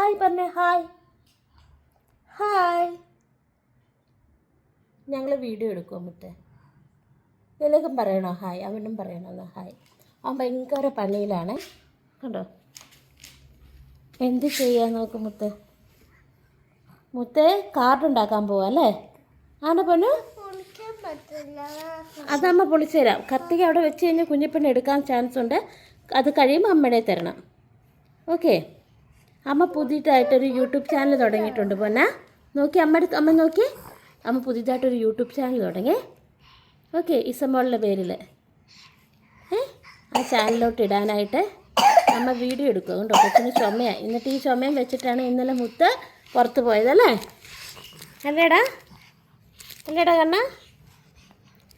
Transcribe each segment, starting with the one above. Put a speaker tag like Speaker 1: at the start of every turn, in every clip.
Speaker 1: Hi പറഞ്ഞേ. Hi hi. ഞങ്ങൾ video എടുക്കുമോ മുത്തേ? നിനക്കും പറയണോ ഹായ്? അവനും പറയണമെന്ന് ഹായ്. അവൻ ഭയങ്കര പണിയിലാണ് കണ്ടോ. എന്ത് ചെയ്യാൻ നോക്കും മുത്തേ. മുത്തേ കാർഡ് ഉണ്ടാക്കാൻ പോവാ അല്ലേ? ആണോ പൊന്നു? അതമ്മ പൊളിച്ചു തരാം. കത്തിക്ക് അവിടെ വെച്ച് കഴിഞ്ഞാൽ കുഞ്ഞിപ്പെണ്ണ് എടുക്കാൻ ചാൻസ് ഉണ്ട്. അത് കഴിയുമ്പോൾ അമ്മയുടെ തരണം. ഓക്കെ. അമ്മ പുതിയതായിട്ടൊരു യൂട്യൂബ് ചാനൽ തുടങ്ങിയിട്ടുണ്ട് പൊന്നാ. നോക്കി അമ്മ നോക്കി. അമ്മ പുതിയതായിട്ടൊരു യൂട്യൂബ് ചാനൽ തുടങ്ങി. ഓക്കെ. ഇസമോളുടെ പേരിൽ ആ ചാനലിലോട്ട് ഇടാനായിട്ട് അമ്മ വീഡിയോ എടുക്കും. അതുകൊണ്ട് കൊച്ചിന് ചുമയാണ്. എന്നിട്ട് ഈ ചുമയും വെച്ചിട്ടാണ് ഇന്നലെ മുത്ത് പുറത്ത് പോയതല്ലേ? അല്ലേടാ കണ്ണ?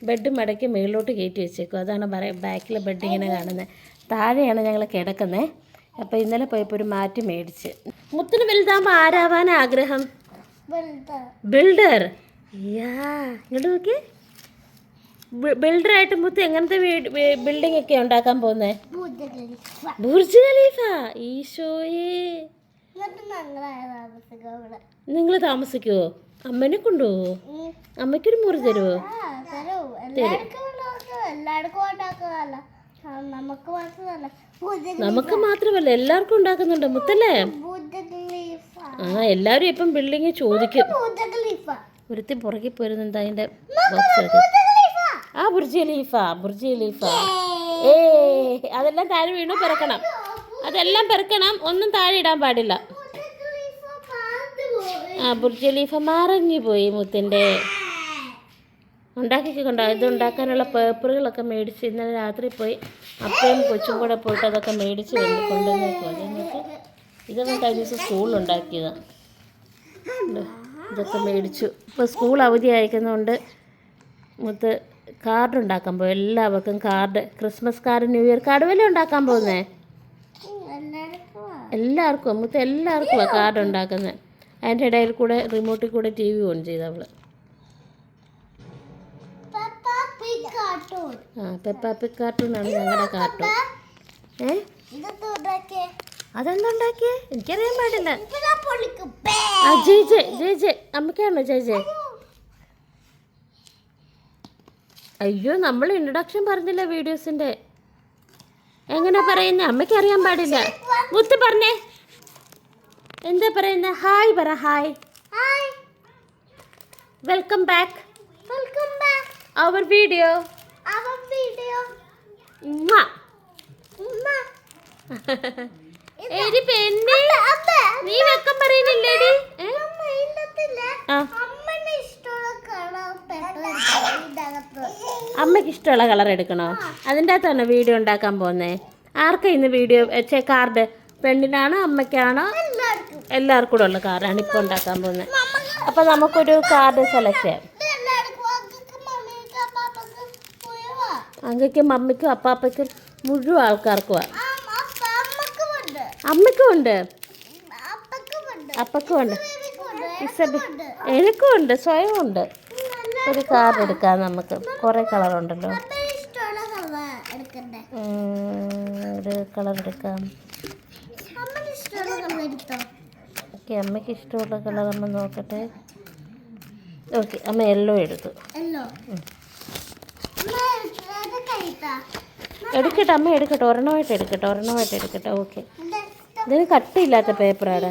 Speaker 1: ബെഡ് മടക്കി മുകളിലോട്ട് കയറ്റി വെച്ചേക്കും. അതാണ് ബാക്കിലെ ബെഡ് ഇങ്ങനെ കാണുന്നത്. താഴെയാണ് ഞങ്ങൾ കിടക്കുന്നത്. അപ്പോൾ ഇന്നലെ പോയപ്പോൾ ഒരു മാറ്റി മേടിച്ച്. മുത്തിന് വലുതാകുമ്പോൾ ആരാവാൻ ആഗ്രഹം? ബിൽഡർ. യാ ഇങ്ങോട്ട് നോക്കി. ബിൽഡറായിട്ട് മുത്ത് എങ്ങനത്തെ ബിൽഡിംഗ് ഒക്കെ ഉണ്ടാക്കാൻ പോകുന്നത്? Burj Khalifa. ഈശോയേ. നിങ്ങൾ താമസിക്കുമോ? അമ്മനെ കൊണ്ടുപോവോ? അമ്മയ്ക്കൊരു മുറി തരുമോ? നമുക്ക് മാത്രമല്ല എല്ലാവർക്കും ഉണ്ടാക്കുന്നുണ്ട് മുത്തല്ലേ? ആ എല്ലാവരും ഇപ്പം ബിൽഡിങ് ചോദിക്കും. ഒരുത്തി പുറകെ പോരുന്നുണ്ട് അതിൻ്റെ ബോക്സ്. ആ ബുർജ് ഖലീഫ. അതെല്ലാം താഴെ വീണു പെറുക്കണം. അതെല്ലാം പെറുക്കണം. ഒന്നും താഴെ ഇടാൻ പാടില്ല. ആ ബുർജ് ഖലീഫ മറഞ്ഞു പോയി മുത്തിൻ്റെ. ഉണ്ടാക്കിക്കൊണ്ടോ. ഇത് ഉണ്ടാക്കാനുള്ള പേപ്പറുകളൊക്കെ മേടിച്ച് ഇന്നലെ രാത്രി പോയി അപ്പയും കൊച്ചും കൂടെ പോയിട്ട് അതൊക്കെ മേടിച്ച് കൊണ്ടുവന്നേക്കോ. എന്നിട്ട് ഇതൊക്കെ കഴിഞ്ഞ ദിവസം സ്കൂളിലുണ്ടാക്കിയതാണ്. ഇതൊക്കെ മേടിച്ചു. ഇപ്പോൾ സ്കൂൾ അവധി അയക്കുന്നതുകൊണ്ട് മുത്ത് കാർഡ് ഉണ്ടാക്കാൻ പോകും. എല്ലാവർക്കും card, Christmas card, new year card വല്ല ഉണ്ടാക്കാൻ പോകുന്നേ. എല്ലാവർക്കും മുത്ത് എല്ലാവർക്കുമാണ് കാർഡ് ഉണ്ടാക്കുന്നത്. അതിൻ്റെ ഇടയിൽ കൂടെ റിമോട്ടിൽ കൂടെ TV ഓൺ ചെയ്ത് അവൾ. പെപ്പ പിഗ് കാർട്ടൂണാണ് ഞങ്ങളുടെ കാർട്ടൂൺ. അതെന്തുണ്ടാക്കിയേ? എനിക്കറിയാൻ പാടില്ല. ജയ് അമ്മയ്ക്കാണോ ജയ്? അയ്യോ നമ്മൾ ഇൻട്രൊഡക്ഷൻ പറഞ്ഞില്ല വീഡിയോസിൻ്റെ. എങ്ങനെ പറയുന്നത്? അമ്മയ്ക്ക് അറിയാൻ പാടില്ല. മുത്ത് പറഞ്ഞേ. എന്താ പറയുന്നത്? ഹായ് പറ. Hi. Welcome back our video. എടി പെണ്ണേ, നീ വെക്കം പറയുന്നില്ലേടി? അമ്മയ്ക്ക് ഇഷ്ടമുള്ള കളർ എടുക്കണോ? അതിൻ്റെ അകത്താണോ വീഡിയോ ഉണ്ടാക്കാൻ പോകുന്നത്? ആർക്കാ ഇന്ന് വീഡിയോ കാർഡ്? പെണ്ണിനാണോ അമ്മയ്ക്കാണോ? എല്ലാവർക്കും കൂടെ ഉള്ള കാർഡാണ് ഇപ്പോൾ ഉണ്ടാക്കാൻ പോകുന്നത്. അപ്പോൾ നമുക്കൊരു കാർഡ് സെലക്ട് ചെയ്യാം. അങ്കയ്ക്കും മമ്മിക്കും അപ്പാപ്പയ്ക്കും മുഴുവൻ ആൾക്കാർക്കുമാണ്. അമ്മയ്ക്കും ഉണ്ട്, അപ്പക്കും ഉണ്ട്, എനിക്കും ഉണ്ട്, സ്വയം ഉണ്ട്. ഒരു കാർഡ് എടുക്കാം നമുക്ക്. കുറേ കളറുണ്ടല്ലോ. ഒരു കളർ എടുക്കാം. ഓക്കെ. അമ്മയ്ക്ക് ഇഷ്ടമുള്ള കളർ അമ്മ നോക്കട്ടെ. ഓക്കെ. അമ്മ യെല്ലോ എടുത്തു. എടുക്കട്ടെ അമ്മ എടുക്കട്ടെ. ഒരെണ്ണമായിട്ട് എടുക്കട്ടെ. ഓക്കെ. ഇതിന് കട്ടിയില്ലാത്ത പേപ്പറാണ്.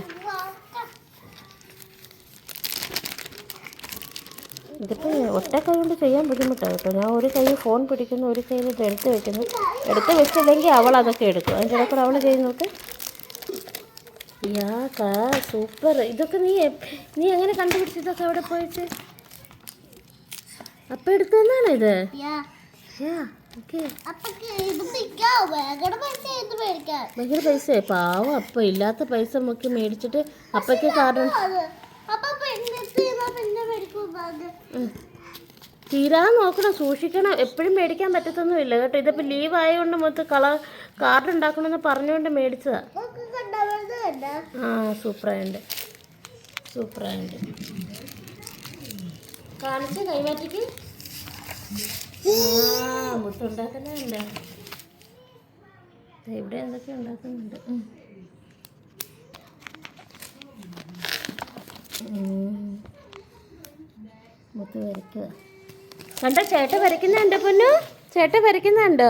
Speaker 1: ഇതിപ്പോൾ ഒറ്റ കൈ കൊണ്ട് ചെയ്യാൻ ബുദ്ധിമുട്ടാണ് കേട്ടോ. ഞാൻ ഒരു കൈ ഫോൺ പിടിക്കുന്നു, ഒരു കൈ ഇത് എടുത്ത് വെക്കുന്നു. എടുത്ത് വെച്ചില്ലെങ്കിൽ അവൾ അതൊക്കെ എടുക്കും. അതിൻ്റെ ഇടയ്ക്കൂടെ അവൾ ചെയ്ത് നോക്ക്. സൂപ്പർ. ഇതൊക്കെ നീ എങ്ങനെ കണ്ടുപിടിച്ചതൊക്കെ അവിടെ പോയിട്ട്? അപ്പം എടുത്തതാണ് ഇത്. ഭയങ്കര പൈസ. പാവം അപ്പം ഇല്ലാത്ത പൈസ മുക്കി മേടിച്ചിട്ട് അപ്പയ്ക്ക് കാരണം തീരാൻ നോക്കണം, സൂക്ഷിക്കണം. എപ്പോഴും മേടിക്കാൻ പറ്റത്തൊന്നുമില്ല കേട്ടോ. ഇതിപ്പോൾ ലീവ് ആയതുകൊണ്ട് മൊത്തം കാർഡ് ഉണ്ടാക്കണമെന്ന് പറഞ്ഞുകൊണ്ട് മേടിച്ചതാ. ആ സൂപ്പറായുണ്ട്. കാണിച്ച് കൈമാറ്റിക്ക്. മുത്തുണ്ടാക്കുന്നുണ്ട്. ഇവിടെ എന്തൊക്കെ ഉണ്ടാക്കുന്നുണ്ട്. മുത്ത് വരയ്ക്കുക. കണ്ടോ ചേട്ടൻ വരയ്ക്കുന്നുണ്ടോ പൊന്നു? ചേട്ടൻ വരയ്ക്കുന്നുണ്ടോ?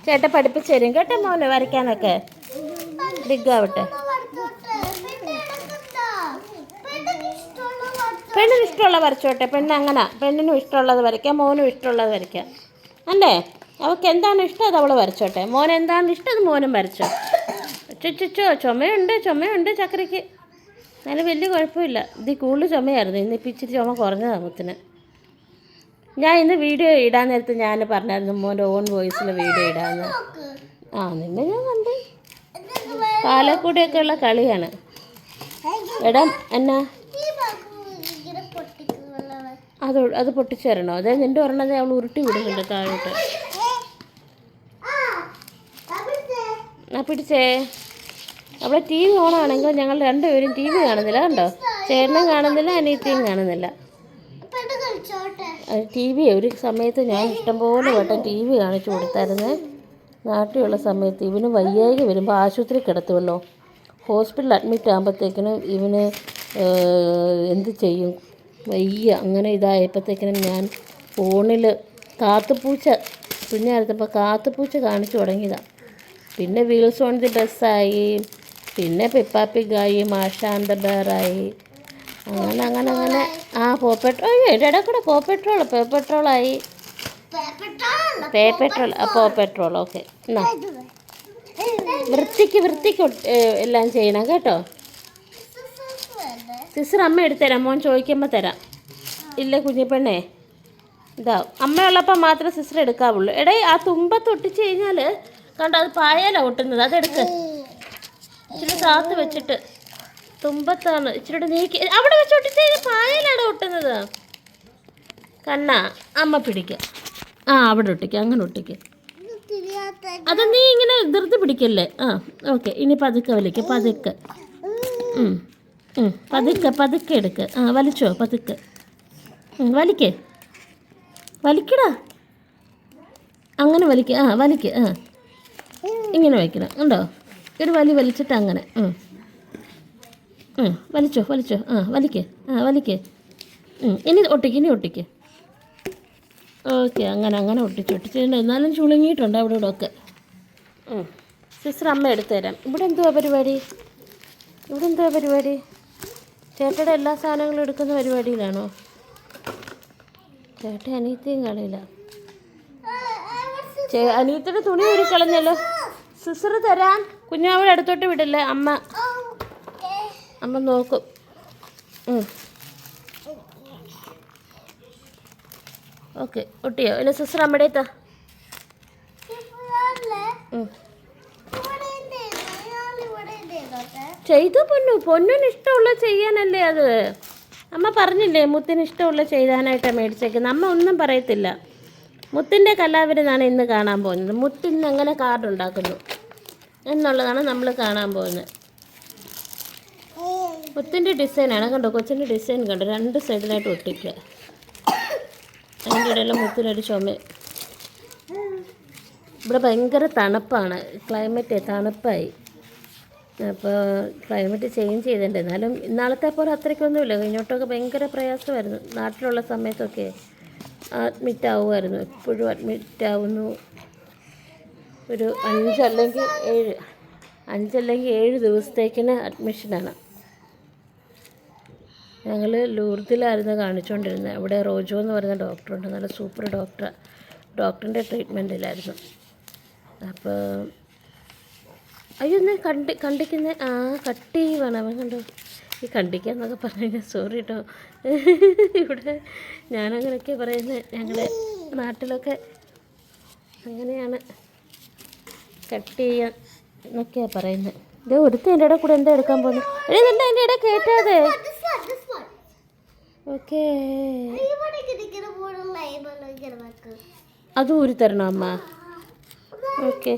Speaker 1: ചേട്ടൻ പഠിപ്പിച്ചു തരും കേട്ടോ മോനെ വരയ്ക്കാനൊക്കെ. ബിഗാവട്ടെ. പെണ്ണിന് ഇഷ്ടമുള്ളത് വരച്ചോട്ടെ. പെണ്ണ് അങ്ങനെ പെണ്ണിനും ഇഷ്ടമുള്ളത് വരയ്ക്കാം, മോനും ഇഷ്ടമുള്ളത് വരയ്ക്കാം അല്ലേ? അവൾക്ക് എന്താണ് ഇഷ്ടം അത് അവൾ വരച്ചോട്ടെ. മോൻ എന്താണ് ഇഷ്ടം അത് മോനും വരച്ചോ. ചുമയുണ്ട് ചക്കരയ്ക്ക്. എന്നാലും വലിയ കുഴപ്പമില്ല. ഇത് കൂടുതൽ ചുമയായിരുന്നു. ഇന്നിപ്പോൾ ഇച്ചിരി ചുമ കുറഞ്ഞതാണ് മുത്തിന്. ഞാൻ ഇന്ന് വീഡിയോ ഇടാൻ നേരത്ത് ഞാൻ പറഞ്ഞായിരുന്നു മോൻ്റെ ഓൺ വോയിസിൽ വീഡിയോ ഇടാമെന്ന്. നിന്നെ ഞാൻ കണ്ടു. പാലക്കൂടെയൊക്കെയുള്ള കളിയാണ്. എടാ എന്നാ അത് പൊട്ടിച്ചു തരണോ? അതായത് നിൻ്റെ പറഞ്ഞത് അവൾ ഉരുട്ടി വിടുന്നുണ്ട് താഴോട്ട്. പിടിച്ചേ. അവിടെ ടി വി ഓണാണെങ്കിൽ ഞങ്ങൾ രണ്ടുപേരും ടി വി കാണുന്നില്ല. കണ്ടോ? ചേട്ടനും കാണുന്നില്ല, അനിയത്തിയും കാണുന്നില്ല. ടി വി ഒരു സമയത്ത് ഞാൻ ഇഷ്ടംപോലെ വട്ടം ടി വി കാണിച്ചു കൊടുത്തായിരുന്നു. നാട്ടിലുള്ള സമയത്ത് ഇവന് വയ്യായ്ക വരുമ്പോൾ ആശുപത്രി കിടത്തുമല്ലോ. ഹോസ്പിറ്റലിൽ അഡ്മിറ്റ് ആകുമ്പോഴത്തേക്കിനും ഇവന് എന്ത് ചെയ്യും, വയ്യ. അങ്ങനെ ഇതായപ്പോഴത്തേക്കിനും ഞാൻ ഫോണിൽ കാത്തുപൂച്ച കുഞ്ഞായിരുന്നപ്പോൾ കാത്തുപൂച്ച കാണിച്ചു തുടങ്ങിയതാണ്. പിന്നെ വീൽസ് ഓൺ ദി ബസ്സായി, പിന്നെ പിപ്പാപ്പിഗായി, മാഷാന്ത ബേറായി, അങ്ങനെ പോപ്പെട്രോൾ. എൻ്റെ കൂടെ പേപ്പെട്രോളായി. പോപ്പെട്രോൾ. ഓക്കെ. എന്നാ വൃത്തിക്ക് എല്ലാം ചെയ്യണം കേട്ടോ. സിസ്റ്റർ അമ്മ എടുത്തുതരാം. മോൻ ചോദിക്കുമ്പോൾ തരാം. ഇല്ല കുഞ്ഞിപ്പെണ്ണേ, ഇതാവും. അമ്മയുള്ളപ്പോൾ മാത്രമേ സിസ്റ്റർ എടുക്കാവുള്ളൂ. എടേ ആ തുമ്പത്ത് ഒട്ടിച്ച് കഴിഞ്ഞാൽ കണ്ടോ അത് പായലാണ് ഒട്ടുന്നത്. അതെടുക്ക്. ഇച്ചിരി താത്ത് വെച്ചിട്ട് തുമ്പത്താണ് ഇച്ചിരി നീക്കി അവിടെ വെച്ച് ഒട്ടിച്ച് പായലാണ് ഒട്ടുന്നത്. കണ്ണാ അമ്മ പിടിക്കുക. അവിടെ ഒട്ടിക്കുക. അങ്ങനെ ഒട്ടിക്കുക. അത് നീ ഇങ്ങനെ ധൃതി പിടിക്കല്ലേ. ഓക്കെ. ഇനി പതുക്കെ വലിക്കുക. പതുക്കെ എടുക്കുക. വലിച്ചോ പതുക്കെ. വലിക്കടാ. അങ്ങനെ വലിക്ക്. ഇങ്ങനെ വയ്ക്കണം. ഉണ്ടോ? ഒരു വലിച്ചിട്ട് അങ്ങനെ വലിച്ചോ. വലിക്ക്. ഇനി ഒട്ടിക്ക്. ഓക്കെ. അങ്ങനെ ഒട്ടിച്ച് എന്നാലും ചുളുങ്ങിയിട്ടുണ്ട് അവിടെ ഇവിടെ ഒക്കെ. സിസ്റ്റർ അമ്മ എടുത്തു തരാം. ഇവിടെ എന്തുവാ പരിപാടി? ചേട്ടയുടെ എല്ലാ സാധനങ്ങളും എടുക്കുന്ന പരിപാടിയിലാണോ? ചേട്ടൻ അനിയത്തിയും കളിയില്ല. അനിയത്തിയുടെ തുണി ഊരിക്കളഞ്ഞല്ലോ. സിസ്റ്റർ തരാം. കുഞ്ഞാവളെ അടുത്തോട്ട് വിടില്ലേ. അമ്മ നോക്കും. ഓക്കെ. ഒട്ടിയോ? ഇല്ല സിസ്റ്റർ അമ്മയുടെ എത്താ. ചെയ്തോ പൊന്നിന് ഇഷ്ടമുള്ളത് ചെയ്യാനല്ലേ അത്. അമ്മ പറഞ്ഞില്ലേ മുത്തിന് ഇഷ്ടമുള്ളത് ചെയ്താനായിട്ടാണ് മേടിച്ചേക്കുന്നത്. അമ്മ ഒന്നും പറയത്തില്ല. മുത്തിൻ്റെ കലാവിരുന്നാണ് ഇന്ന് കാണാൻ പോകുന്നത്. മുത്തിന് എങ്ങനെ കാർഡ് ഉണ്ടാക്കുന്നു എന്നുള്ളതാണ് നമ്മൾ കാണാൻ പോകുന്നത്. മുത്തിൻ്റെ ഡിസൈനാണ്. കണ്ടോ? കൊച്ചിൻ്റെ ഡിസൈൻ കണ്ടോ? രണ്ട് സൈഡിലായിട്ട് ഒട്ടിക്കുക. അതിൻ്റെ ഇടയിൽ മുത്തിനൊരു ചുമ. ഇവിടെ ഭയങ്കര തണുപ്പാണ്. ക്ലൈമറ്റ് തണുപ്പായി. അപ്പോൾ ക്ലൈമറ്റ് ചേഞ്ച് ചെയ്തിട്ടുണ്ട്. എന്നാലും ഇന്നാളത്തെ പോലെ അത്രയ്ക്കൊന്നുമില്ല. കഴിഞ്ഞോട്ടൊക്കെ ഭയങ്കര പ്രയാസമായിരുന്നു. നാട്ടിലുള്ള സമയത്തൊക്കെ അഡ്മിറ്റ് ആവുമായിരുന്നു. എപ്പോഴും അഡ്മിറ്റ് ആവുന്നു. ഒരു 5 അല്ലെങ്കിൽ 7 ദിവസത്തേക്കിന് അഡ്മിഷനാണ്. ഞങ്ങൾ ലൂർദിലായിരുന്നു കാണിച്ചുകൊണ്ടിരുന്നത്. അവിടെ റോജോ എന്ന് പറയുന്ന ഡോക്ടറുണ്ട്. നല്ല സൂപ്പർ ഡോക്ടറിൻ്റെ ട്രീറ്റ്മെൻറ്റിലായിരുന്നു. അപ്പോൾ അയ്യോ കണ്ടിക്കുന്ന കട്ടി വേണം. അവൻ കണ്ടോ ഈ കണ്ടിക്കാന്നൊക്കെ പറഞ്ഞു കഴിഞ്ഞാൽ സോറി കേട്ടോ. ഇവിടെ ഞാനങ്ങനെയൊക്കെ പറയുന്നത്. ഞങ്ങളുടെ നാട്ടിലൊക്കെ അങ്ങനെയാണ് കട്ട് ചെയ്യാൻ എന്നൊക്കെയാണ് പറയുന്നത്. ഇത് ഒരുത്തി എൻ്റെ ഇടയിൽ കൂടെ എന്താ എടുക്കാൻ പോകുന്നത്? ഇതെന്താ എൻ്റെ ഇടയിൽ കേട്ടാതെ? ഓക്കേ. അത് ഊരി തരണോ അമ്മ? ഓക്കെ.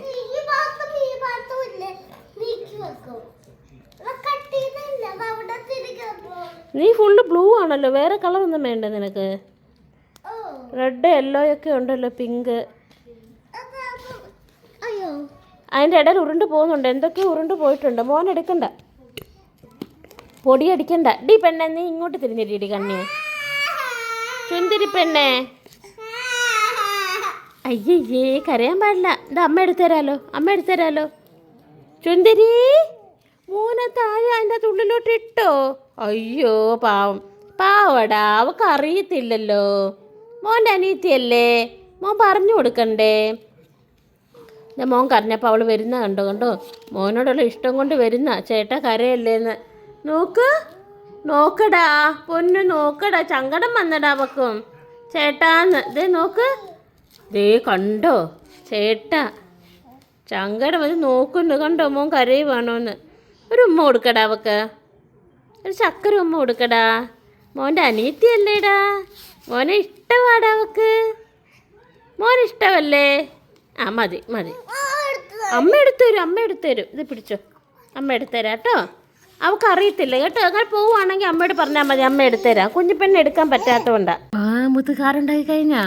Speaker 1: നീ ഫുള്ള് ബ്ലൂ ആണല്ലോ. വേറെ കളറൊന്നും വേണ്ട നിനക്ക്? റെഡ് യെല്ലോ ഒക്കെ ഉണ്ടല്ലോ. പിങ്ക്. അതിൻ്റെ ഇടയിൽ ഉരുണ്ട് പോകുന്നുണ്ട്. എന്തൊക്കെയോ ഉരുണ്ട് പോയിട്ടുണ്ട്. മോൻ എടുക്കണ്ട. പൊടി അടിക്കണ്ട. ഡി പെണ്ണെ നീ ഇങ്ങോട്ട് തിരിഞ്ഞിരിടി കണ്ണിയെ. ചുന്തിരി പെണ്ണേ. അയ്യേ കരയാൻ പാടില്ല. ഇത് അമ്മ എടുത്തുതരാലോ. ചുന്തിരി മോനെ താഴെ അതിൻ്റെ ഉള്ളിലോട്ട് ഇട്ടോ. അയ്യോ പാവടാ, അവൾക്ക് അറിയത്തില്ലല്ലോ. മോൻ്റെ അനിയത്തിയല്ലേ, മോൻ പറഞ്ഞു കൊടുക്കണ്ടേ. മോൻ കരഞ്ഞപ്പോൾ അവൾ വരുന്ന കണ്ടോ. മോനോടുള്ള ഇഷ്ടം കൊണ്ട് വരുന്ന. ചേട്ടാ കരയല്ലേന്ന്. നോക്കടാ പൊന്നു, നോക്കടാ. സങ്കടം വന്നടാ അവക്കും ചേട്ടാന്ന്. ദേ നോക്ക്, ദേ കണ്ടോ ചേട്ടാ സങ്കടം വന്ന് നോക്കുന്നു. കണ്ടോ മോൻ കരയുവാണോന്ന്. ഒരു ഉമ്മ കൊടുക്കടാ അവക്ക്, ഒരു ചക്കര ഉമ്മ കൊടുക്കടാ. മോൻ്റെ അനിയത്തിയല്ലേടാ, മോനെ ഇഷ്ടമാടാ അവക്ക്. മോനെ ഇഷ്ടമല്ലേ? ആ മതി. അമ്മ എടുത്തുതരും. ഇത് പിടിച്ചോ, അമ്മ എടുത്തുതരാം കേട്ടോ. അവൾക്ക് അറിയത്തില്ല കേട്ടോ. അങ്ങനെ പോവുകയാണെങ്കിൽ അമ്മയോട് പറഞ്ഞാൽ മതി, അമ്മ എടുത്തുതരാം. കുഞ്ഞിപ്പെണ്ണെ എടുക്കാൻ പറ്റാത്തതുകൊണ്ടാണ്. മുത്ത് കാറുണ്ടായി കഴിഞ്ഞാ.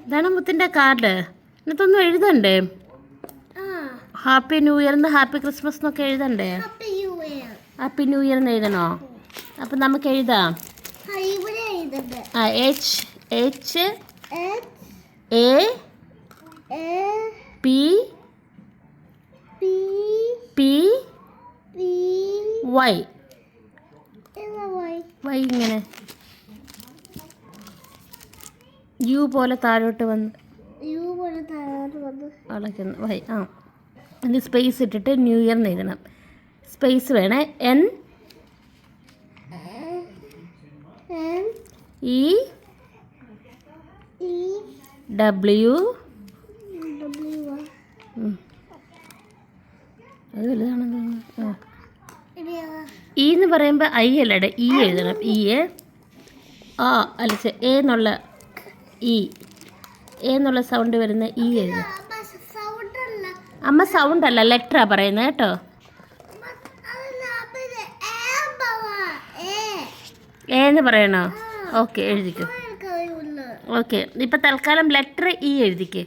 Speaker 1: ഇതാണ് മുത്തിൻ്റെ കാർഡ്. എന്നിട്ടൊന്നും എഴുതണ്ടേ? ഹാപ്പി ന്യൂ ഇയർ എന്ന്, ഹാപ്പി ക്രിസ്മസ് എന്നൊക്കെ എഴുതണ്ടേ? ഹാപ്പി ന്യൂ ഇയർ എന്ന് എഴുതണോ? അപ്പം നമുക്ക് എഴുതാം. HHAPPY ഇങ്ങനെ യു പോലെ താഴോട്ട് വന്ന് അളയ്ക്കുന്നു. വൈ ഇത് സ്പേസ് ഇട്ടിട്ട് ന്യൂ ഇയർ എന്ന് എഴുതണം. സ്പേസ് വേണേ. NEW അത് വലുതാണെന്ന്. ഇ എന്ന് പറയുമ്പോൾ ഐ അല്ലടെ, ഇ എഴുതണം. എ എന്നുള്ള എ എന്നുള്ള സൗണ്ട് വരുന്ന ഇ എഴുതണം. അമ്മ സൗണ്ട് അല്ല, ലെറ്ററാ പറയുന്നത് കേട്ടോ. എന്ന് പറയണോ? ഓക്കെ എഴുതിക്കോ. ഓക്കെ ഇപ്പം തൽക്കാലം ലെറ്റർ ഇ എഴുതിക്കേ.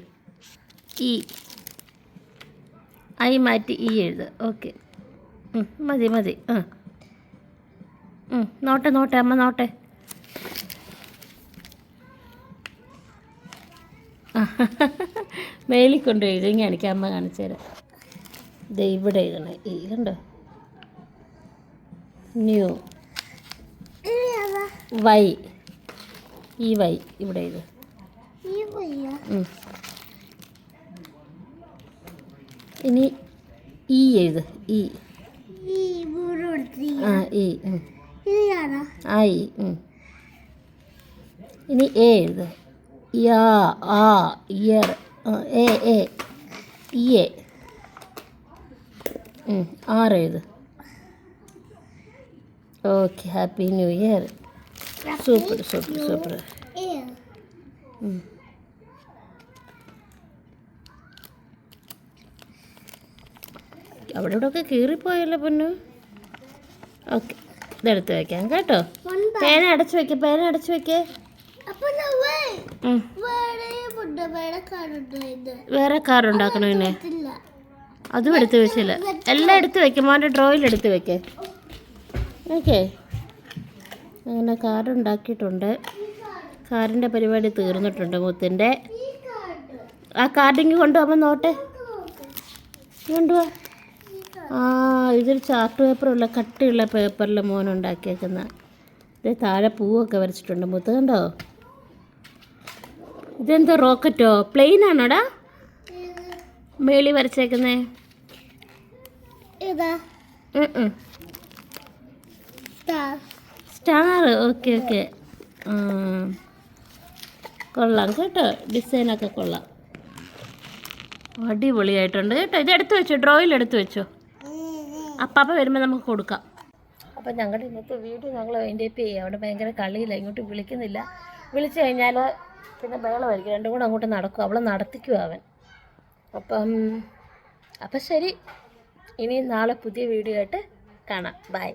Speaker 1: ഐ മാറ്റി ഇ എഴുത്. ഓക്കെ മതി. നോട്ടെ അമ്മ നോട്ടെ. മേലിൽ കൊണ്ട് എഴുതി എനിക്ക് അമ്മ കാണിച്ചു തരാം. ഇത് ഇവിടെ എഴുതണേ. ഈ കണ്ടോ, ന്യൂ വൈ. ഈ വൈ ഇവിടെ എഴുത്. ഇനി ഇ എഴുത്. ഇനി എ എഴുത്. ഇയർ. ആർ എഴുത്. Okay happy new year. Super. അവിടെ ഇവിടെയൊക്കെ കീറിപ്പോയല്ലോ പൊന്നു. ഓക്കെ ഇതെടുത്ത് വയ്ക്കാം കേട്ടോ. പേന അടച്ചു വെക്കേ. വേറെ കാർ ഉണ്ടാക്കണോ? പിന്നെ അതും എടുത്ത് വെച്ചില്ല. എല്ലാം എടുത്ത് വെക്കും. മോൻ്റെ ഡ്രോയിൽ എടുത്ത് വെക്കേ. ഓക്കെ അങ്ങനെ കാർഡ് ഉണ്ടാക്കിയിട്ടുണ്ട്. കാറിൻ്റെ പരിപാടി തീർന്നിട്ടുണ്ട് മുത്തിൻ്റെ. ആ കാർഡിങ് കൊണ്ടുപോകുമ്പോൾ നോട്ടെ കൊണ്ടുപോവാ. ഇതൊരു ചാർട്ട് പേപ്പറുള്ള കട്ടിയുള്ള പേപ്പറിൽ മോൻ ഉണ്ടാക്കിയേക്കുന്ന. ഇത് താഴെ പൂവൊക്കെ വരച്ചിട്ടുണ്ട് മുത്ത് കണ്ടോ. ഇതെന്താ റോക്കറ്റോ? പ്ലെയിൻ ആണോടാ മേളി വരച്ചേക്കുന്നേ? സ്റ്റാർ. ഓക്കെ കൊള്ളാം കേട്ടോ. ഡിസൈനൊക്കെ കൊള്ളാം, അടിപൊളിയായിട്ടുണ്ട് കേട്ടോ. ഇത് എടുത്ത് വെച്ചോ, ഡ്രോയിൽ എടുത്ത് വെച്ചോ. അപ്പാപ്പ വരുമ്പോൾ നമുക്ക് കൊടുക്കാം. അപ്പം ഞങ്ങളുടെ ഇന്നത്തെ വീഡിയോ ഞങ്ങൾ വൈൻഡപ്പ് ചെയ്യുക. അവിടെ ഭയങ്കര കളിയില്ല, ഇങ്ങോട്ട് വിളിക്കുന്നില്ല. വിളിച്ചു കഴിഞ്ഞാൽ പിന്നെ ബഹളമായിരിക്കും. രണ്ടും കൂടെ അങ്ങോട്ട് നടക്കും. അവളെ നടത്തിക്കും അവൻ. അപ്പം ശരി, ഇനി നാളെ പുതിയ വീഡിയോ ആയിട്ട് കാണാം. ബൈ.